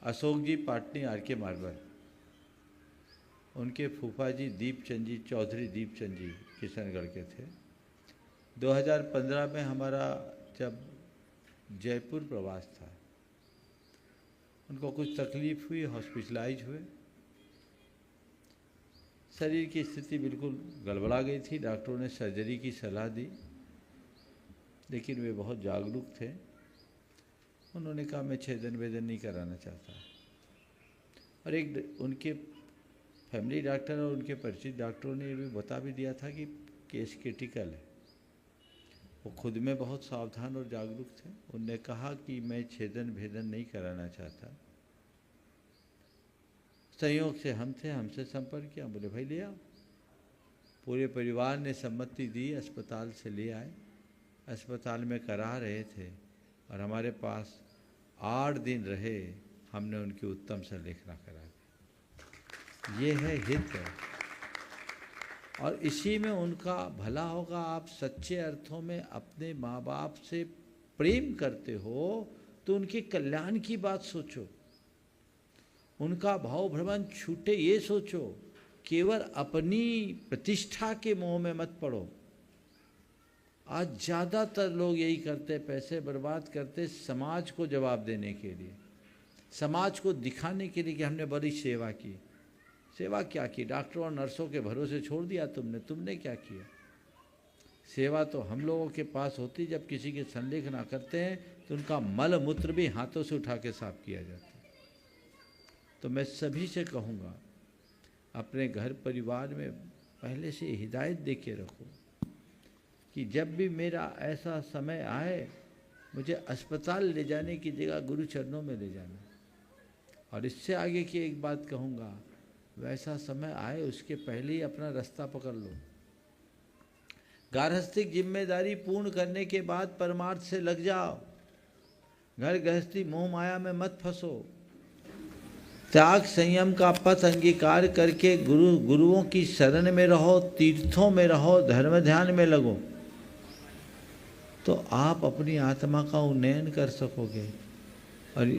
अशोक जी Patni R K. Marble, उनके फूफा जी दीपचंद जी चौधरी दीपचंद जी किशनगढ़ के थे। 2015 में हमारा जब जयपुर प्रवास था, उनको कुछ तकलीफ़ हुई, हॉस्पिटलाइज हुए। शरीर की स्थिति बिल्कुल गड़बड़ा गई थी। डॉक्टरों ने सर्जरी की सलाह दी, लेकिन वे बहुत जागरूक थे। उन्होंने कहा मैं छेदन वेदन नहीं कराना चाहता। और एक उनके फैमिली डॉक्टर और उनके परिचित डॉक्टरों ने भी बता भी दिया था कि केस क्रिटिकल है। वो खुद में बहुत सावधान और जागरूक थे। उनने कहा कि मैं छेदन भेदन नहीं कराना चाहता। संयोग से हम थे, हमसे संपर्क किया, बोले भाई ले आओ। पूरे परिवार ने सम्मति दी, अस्पताल से ले आए। अस्पताल में करा रहे थे और हमारे पास 8 दिन रहे। हमने उनकी उत्तम संलेखना करा दी। ये है हित, और इसी में उनका भला होगा। आप सच्चे अर्थों में अपने माँ बाप से प्रेम करते हो तो उनके कल्याण की बात सोचो, उनका भाव भ्रमण छूटे ये सोचो। केवल अपनी प्रतिष्ठा के मोह में मत पड़ो। आज ज़्यादातर लोग यही करते, पैसे बर्बाद करते समाज को जवाब देने के लिए, समाज को दिखाने के लिए कि हमने बड़ी सेवा की। सेवा क्या की? डॉक्टरों और नर्सों के भरोसे छोड़ दिया तुमने क्या किया? सेवा तो हम लोगों के पास होती। जब किसी के संलेखना करते हैं तो उनका मल मूत्र भी हाथों से उठा के साफ किया जाता है। तो मैं सभी से कहूँगा, अपने घर परिवार में पहले से हिदायत दे के रखो कि जब भी मेरा ऐसा समय आए, मुझे अस्पताल ले जाने की जगह गुरु चरणों में ले जाना। और इससे आगे की एक बात कहूँगा, वैसा समय आए उसके पहले ही अपना रास्ता पकड़ लो। गारहस्थिक जिम्मेदारी पूर्ण करने के बाद परमार्थ से लग जाओ। घर गृहस्थी मोह माया में मत फंसो। त्याग संयम का पथ अंगीकार करके गुरुओं की शरण में रहो, तीर्थों में रहो, धर्म ध्यान में लगो, तो आप अपनी आत्मा का उन्नयन कर सकोगे। और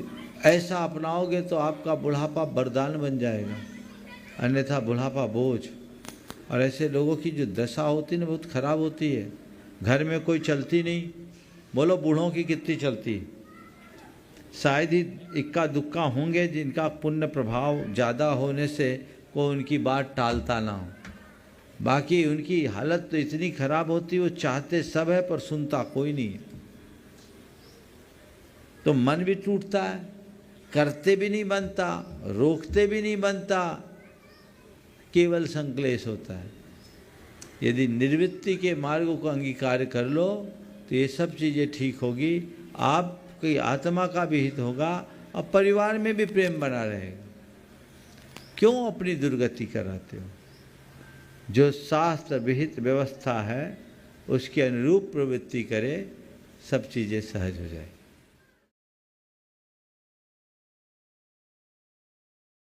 ऐसा अपनाओगे तो आपका बुढ़ापा वरदान बन जाएगा, अन्यथा बुढ़ापा बोझ। और ऐसे लोगों की जो दशा होती है ना, बहुत खराब होती है। घर में कोई चलती नहीं, बोलो बूढ़ों की कितनी चलती। शायद ही इक्का दुक्का होंगे जिनका पुण्य प्रभाव ज़्यादा होने से कोई उनकी बात टालता ना हो। बाकी उनकी हालत तो इतनी खराब होती, वो चाहते सब है पर सुनता कोई नहीं है। तो मन भी टूटता है, करते भी नहीं बनता, रोकते भी नहीं बनता, केवल संक्लेश होता है। यदि निर्वृत्ति के मार्ग को अंगीकार कर लो तो ये सब चीज़ें ठीक होगी। आपकी आत्मा का भी हित होगा और परिवार में भी प्रेम बना रहेगा। क्यों अपनी दुर्गति कराते हो? जो शास्त्र विहित व्यवस्था है उसके अनुरूप प्रवृत्ति करे, सब चीज़ें सहज हो जाए।